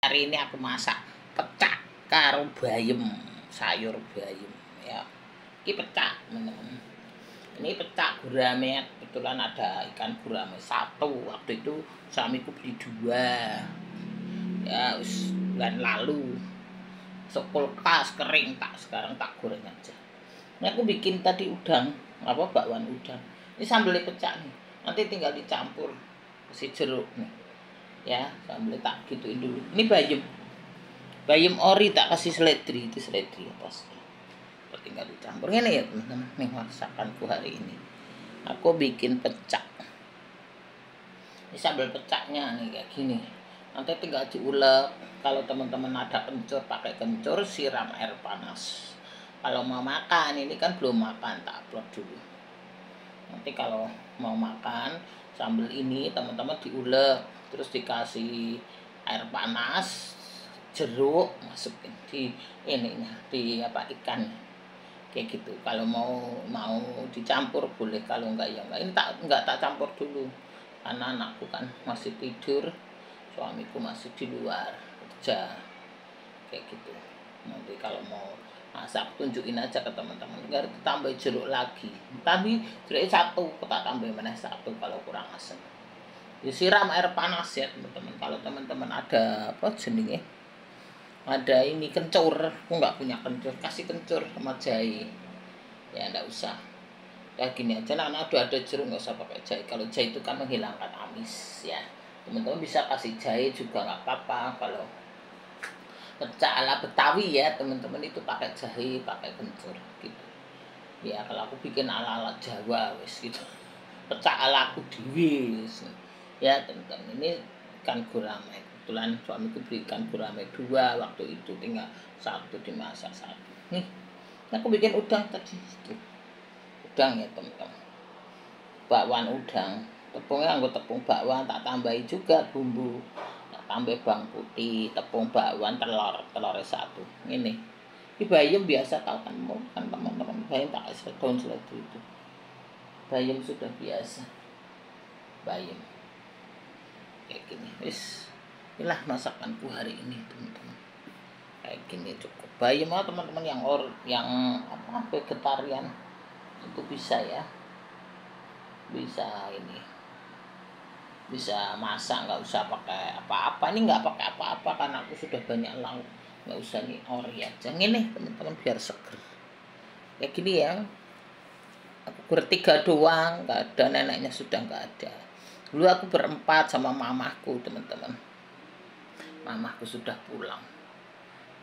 Hari ini aku masak pecak karo bayam, sayur bayam ya. Ini pecak, teman-teman. Ini pecak gurame, kebetulan ada ikan gurame satu. Waktu itu suamiku beli 2. Ya, bulan lalu. Kulkas kering sekarang tak goreng aja. Ini aku bikin tadi udang, bakwan udang. Ini sambelnya pecak nih. Nanti tinggal dicampur si jeruk nih. Ya, sambelnya tak gituin dulu. Ini bayam ori tak kasih seledri, itu seledri atas. Tinggal dicampur ini ya teman-teman. Nih masakanku hari ini. Aku bikin pecak. Ini sambal pecaknya nih kayak gini. Nanti tinggal diulek. Kalau teman-teman ada kencur, pakai kencur, siram air panas. Kalau mau makan, ini kan belum makan, tak upload dulu. Nanti kalau mau makan sambal ini teman-teman diulek, terus dikasih air panas, jeruk masukin di ininya, di ikan kayak gitu. Kalau mau dicampur boleh, kalau enggak ya enggak. Ini enggak tak campur dulu karena anakku kan masih tidur, suamiku masih di luar kerja kayak gitu. Nanti kalau mau masak tunjukin aja ke teman-teman, enggak tambah jeruk lagi, tapi jeruk satu tak tambah mana satu kalau kurang asam. Disiram air panas ya teman-teman. Kalau teman-teman ada jenenge, ada ini kencur, aku nggak punya kencur, kasih kencur sama jahe ya, nggak usah kayak gini aja. Nah, ada jeruk nggak usah pakai jahe. Kalau jahe itu kan menghilangkan amis ya, teman-teman bisa kasih jahe juga nggak apa-apa. Kalau pecak ala Betawi ya teman-teman, itu pakai jahe, pakai kencur gitu ya. Kalau aku bikin ala Jawa wis gitu, pecak ala aku dewi ya teman-teman. Ini ikan gurame, kebetulan suamiku beli ikan gurame 2 waktu itu, tinggal 1 dimasak 1. Nih aku bikin udang tadi itu. Udang ya teman-teman, bakwan udang. Tepungnya anggo tepung bakwan, tak tambahi juga bumbu, tak tambah bawang putih, tepung bakwan, telur 1 ini. Ini bayam biasa tahu kan teman-teman, bayam tak kasih daun seledri itu. Bayam sudah biasa, bayam kayak gini. Inilah masakanku hari ini teman-teman, kayak gini cukup. Bayam teman-teman yang vegetarian itu bisa ya, bisa ini, bisa masak, nggak usah pakai apa-apa. Ini nggak pakai apa-apa karena aku sudah banyak lauk, nggak usah nih ori aja ini teman-teman biar seger kayak gini ya. Aku bertiga doang, nggak ada neneknya, sudah nggak ada. Dulu aku berempat sama mamahku teman-teman, mamahku sudah pulang,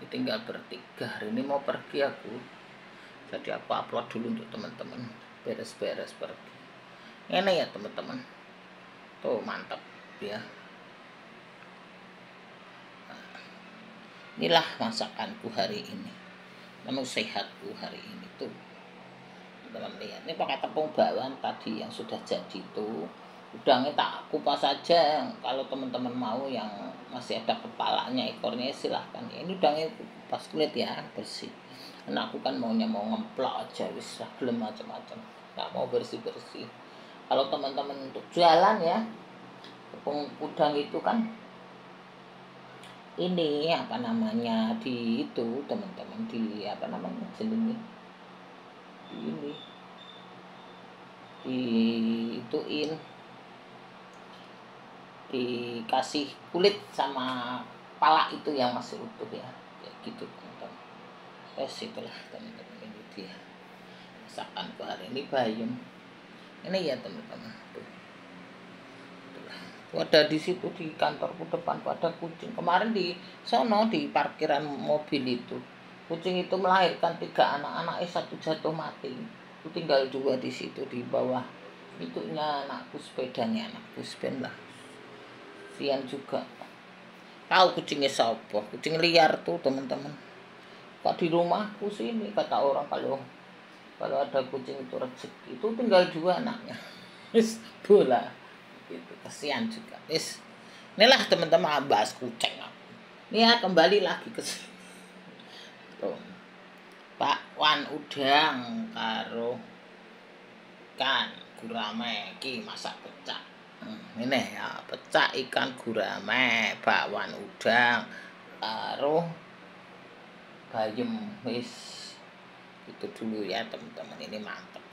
tinggal bertiga. Hari ini mau pergi aku, jadi aku upload dulu untuk teman-teman beres-beres pergi. Ini ya teman-teman, tuh mantap ya. Nah, inilah masakanku hari ini, menu sehatku hari ini tuh teman-teman. Lihat ini pakai tepung bakwan tadi yang sudah jadi itu. Udangnya tak kupas saja. Kalau teman-teman mau yang masih ada kepalanya, ekornya, silahkan ya. Ini udangnya kupas kulit ya, bersih. Karena aku kan mau ngemplok aja, wis belum macam-macam, nggak mau bersih-bersih. Kalau teman-teman untuk jualan ya, tepung udang itu kan ini di itu teman-teman, di jenenge, ini diituin, dikasih kulit sama pala itu yang masih utuh ya, kayak gitu teman-teman. Itulah teman-teman, ini dia masakan hari ini bayam ini ya teman-teman. Ada di situ di kantorku depan ada kucing. Kemarin di sono di parkiran mobil itu, kucing itu melahirkan 3 anak, 1 jatuh mati. Aku tinggal 2 di situ di bawah itunya anakku, sepedanya anakku, sepeda lah. Sian juga. Tahu kucingnya siapa? Kucing liar tuh teman-teman. Kok di rumahku sini kata orang kalau ada kucing itu rezeki, itu tinggal 2 anaknya. Bola. Gitu, kasihan juga. Inilah teman-teman bahas kucing. Ini ya, kembali lagi ke sini. Tuh. Bakwan udang karo ikan gurame iki masak pecak. Ini ya, pecak ikan gurame, bakwan udang, karo bayem. Wis itu dulu ya teman-teman, ini mantap.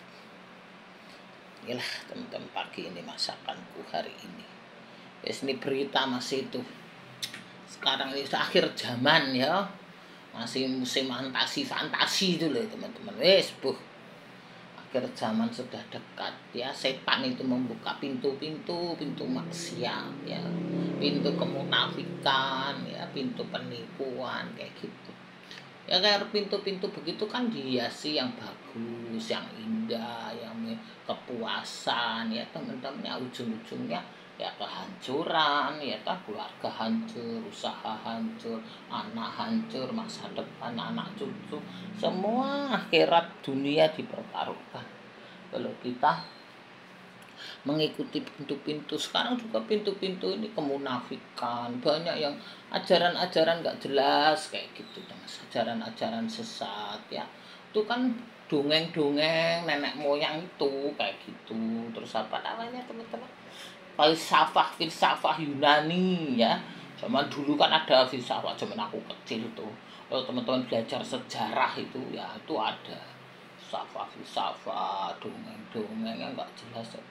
Inilah teman-teman pagi ini masakanku hari ini. Wis ini berita masih itu. Sekarang ini akhir zaman ya. Masih musim fantasi itu loh teman-teman. Wis akhir zaman sudah dekat ya. Setan itu membuka pintu maksiat ya. Pintu kemunafikan ya, pintu penipuan kayak gitu. Ya kayak pintu-pintu begitu kan dihiasi yang bagus, yang indah, yang kepuasan ya teman-teman. Ya ujung-ujungnya ya kehancuran ya, keluarga hancur, usaha hancur, anak hancur, masa depan anak cucu, semua akhirat dunia dipertaruhkan. Kalau kita mengikuti pintu-pintu sekarang juga, pintu-pintu ini kemunafikan, banyak yang ajaran-ajaran gak jelas kayak gitu, ajaran-ajaran sesat ya. Itu kan dongeng-dongeng nenek moyang itu kayak gitu. Terus apa namanya teman-teman, filsafah Yunani ya. Zaman dulu kan ada filsafat, zaman aku kecil tuh. Kalau teman-teman belajar sejarah itu ya, itu ada filsafat, dongeng-dongeng yang nggak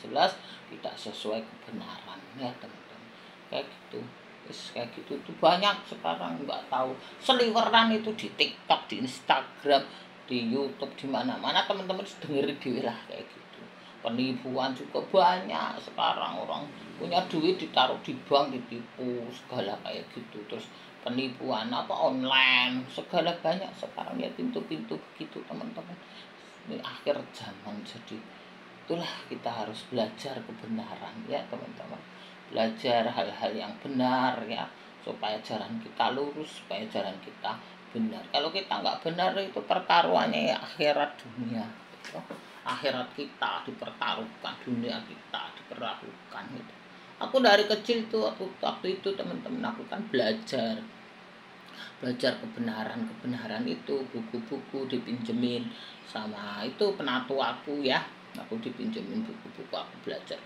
jelas, tidak sesuai kebenaran ya teman-teman. Kayak gitu. Kayak gitu tuh banyak sekarang, nggak tahu seliweran itu di TikTok, di Instagram, di YouTube, di mana-mana teman-teman dengerin dhewe lah kayak gitu. Penipuan juga banyak sekarang, orang punya duit ditaruh di bank ditipu segala kayak gitu. Terus penipuan apa online segala banyak sekarang ya, pintu-pintu begitu teman-teman. Ini akhir zaman, jadi itulah kita harus belajar kebenaran ya teman-teman, belajar hal-hal yang benar ya, supaya jalan kita lurus, supaya jalan kita benar. Kalau kita nggak benar itu pertaruhannya ya akhirat dunia gitu. Akhirat kita dipertaruhkan, dunia kita dipertaruhkan gitu. Aku dari kecil tuh waktu itu teman-teman, aku kan belajar kebenaran itu, buku-buku dipinjemin sama itu penatu aku ya. Aku dipinjemin buku-buku, aku belajar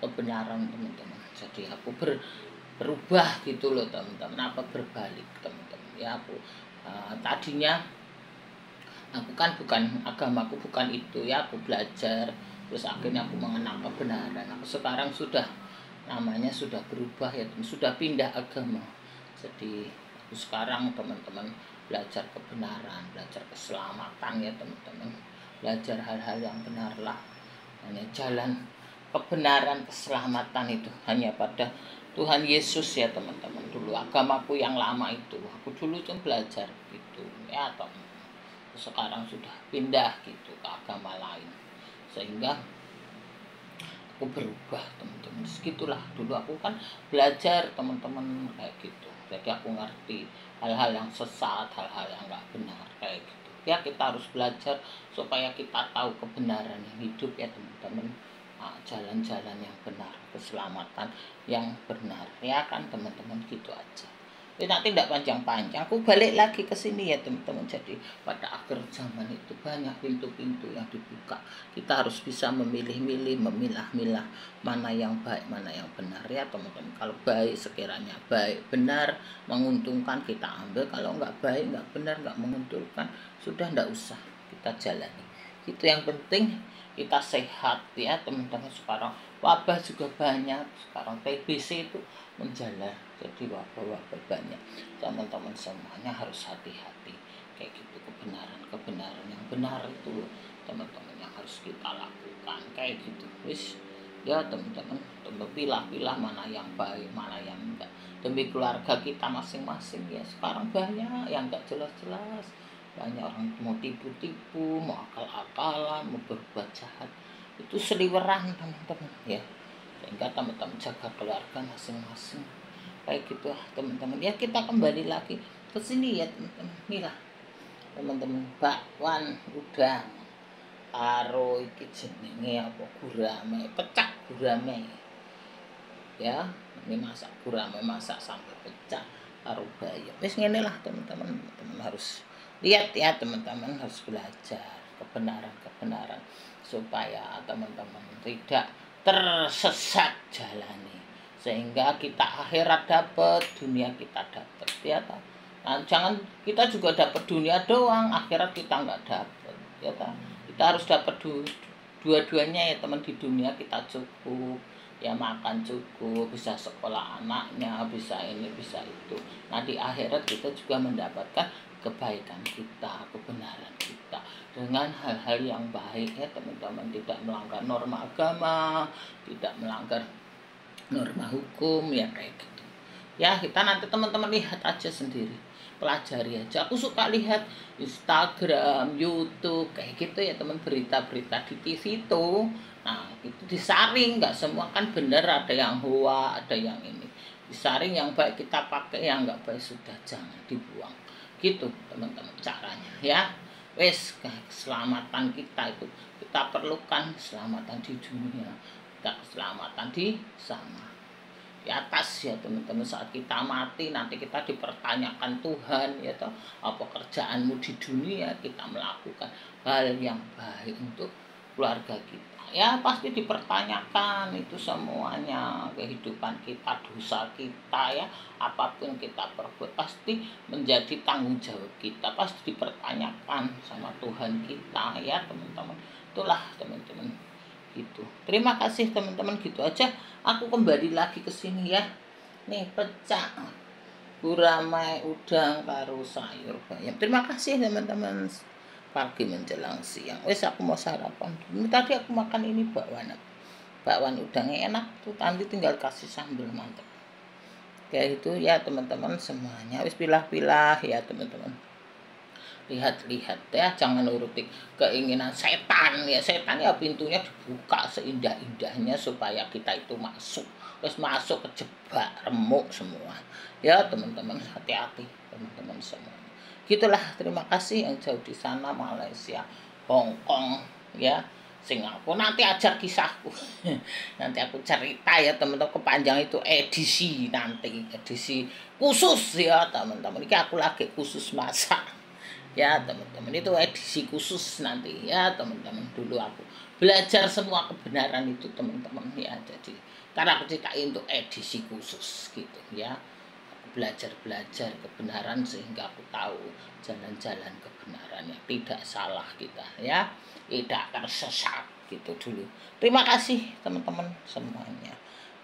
kebenaran teman-teman. Jadi aku berubah gitu loh teman-teman, apa berbalik teman-teman ya. Aku tadinya aku kan agamaku bukan itu ya, aku belajar terus akhirnya aku mengenal kebenaran. Aku sekarang sudah namanya sudah berubah ya, sudah pindah agama. Jadi aku sekarang teman-teman belajar kebenaran, belajar keselamatan ya teman-teman, belajar hal-hal yang benar lah. Hanya jalan kebenaran, keselamatan itu hanya pada Tuhan Yesus ya teman-teman. Dulu agamaku yang lama itu, aku dulu tuh belajar gitu ya, atau sekarang sudah pindah gitu ke agama lain, sehingga aku berubah teman-teman. Segitulah, dulu aku kan belajar teman-teman kayak gitu. Jadi aku ngerti hal-hal yang sesat, hal-hal yang nggak benar kayak gitu. Ya kita harus belajar supaya kita tahu kebenaran yang hidup ya teman-teman. Jalan-jalan yang benar, keselamatan yang benar ya kan teman-teman, gitu aja. Nanti tidak panjang-panjang, aku balik lagi ke sini ya teman-teman. Jadi pada akhir zaman itu banyak pintu-pintu yang dibuka. Kita harus bisa memilih-milih, memilah-milah mana yang baik, mana yang benar ya teman-teman. Kalau baik, sekiranya baik, benar, menguntungkan, kita ambil. Kalau nggak baik, nggak benar, nggak menguntungkan, sudah nggak usah kita jalani. Itu yang penting kita sehat ya teman-teman. Sekarang wabah juga banyak, sekarang TBC itu menjalar, jadi wabah-wabah banyak. Teman-teman semuanya harus hati-hati kayak gitu. Kebenaran yang benar itu teman-teman yang harus kita lakukan kayak gitu. Wis ya teman-teman, pilah-pilah mana yang baik, mana yang enggak, demi keluarga kita masing-masing ya. Sekarang banyak yang enggak jelas-jelas, banyak orang mau tipu-tipu, mau akal-akalan, mau berbuat jahat, itu seliweran teman-teman ya. Sehingga teman-teman jaga keluarga masing-masing kayak gitu teman-teman ya. Kita kembali lagi ke sini ya teman-teman. Inilah teman-teman, bakwan udang karo iki jenenge apa, gurame, pecak gurame ya. Ini masak gurame, masak sampai pecah karo bayam. Wis ngene lah teman-teman. Teman harus lihat ya teman-teman, harus belajar kebenaran supaya teman-teman tidak tersesat jalani, sehingga kita akhirat dapat, dunia kita dapat, ya toh. Nah, jangan kita juga dapat dunia doang, akhirat kita nggak dapat, ya toh. Kita harus dapat dua-duanya ya teman. Di dunia kita cukup, ya makan cukup, bisa sekolah anaknya, bisa ini, bisa itu. Nah, di akhirat kita juga mendapatkan kebaikan kita, kebenaran kita dengan hal-hal yang baik ya teman-teman, tidak melanggar norma agama, tidak melanggar norma hukum, ya kayak gitu. Ya, kita nanti teman-teman lihat aja sendiri, pelajari aja. Aku suka lihat Instagram, YouTube kayak gitu ya teman, berita-berita di TV itu. Nah, itu disaring, nggak semua kan bener, ada yang hoa, ada yang ini. Disaring yang baik kita pakai, yang nggak baik sudah jangan dibuang. Gitu teman-teman caranya ya. Wes, keselamatan kita itu kita perlukan, keselamatan di dunia, kita keselamatan di sana, di atas ya teman-teman. Saat kita mati nanti kita dipertanyakan Tuhan, ya toh, apa kerjaanmu di dunia. Kita melakukan hal yang baik untuk keluarga kita, ya pasti dipertanyakan itu semuanya, kehidupan kita, dosa kita, ya apapun kita perbuat pasti menjadi tanggung jawab kita, pasti dipertanyakan sama Tuhan kita, ya teman-teman. Itulah teman-teman, gitu. Terima kasih teman-teman, gitu aja. Aku kembali lagi ke sini ya. Nih pecak gurame udang karo sayur bayam. Terima kasih teman-teman. Pagi menjelang siang. Wes aku mau sarapan. Tadi aku makan ini bakwan udangnya enak tuh. Nanti tinggal kasih sambal mantep. Kayak itu ya teman-teman semuanya. Wes pilah-pilah ya teman-teman. Lihat-lihat ya, jangan nuruti keinginan setan ya. Setan ya pintunya dibuka seindah-indahnya supaya kita itu masuk. Terus masuk kejebak remuk semua. Ya teman-teman, hati-hati teman-teman semua. Gitulah, terima kasih yang jauh di sana, Malaysia, Hong Kong, ya. Singapura, nanti aja kisahku. Nanti aku cerita ya teman-teman, kepanjang itu edisi nanti, edisi khusus ya teman-teman. Ini aku lagi khusus masak. Ya teman-teman, itu edisi khusus nanti ya teman-teman. Dulu aku belajar semua kebenaran itu teman-teman ya. Jadi karena aku ceritain untuk edisi khusus gitu ya. Belajar kebenaran sehingga aku tahu jalan-jalan kebenaran yang tidak salah kita ya, tidak tersesat gitu dulu. Terima kasih teman-teman semuanya.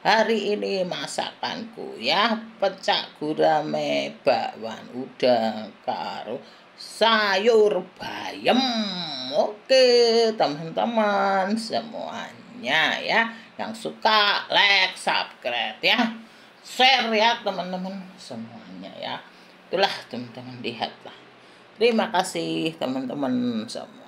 Hari ini masakanku ya pecak gurame bakwan udang karo sayur bayam. Oke teman-teman semuanya ya, yang suka like, subscribe ya, share ya teman-teman semuanya ya. Itulah teman-teman, lihatlah. Terima kasih teman-teman semua.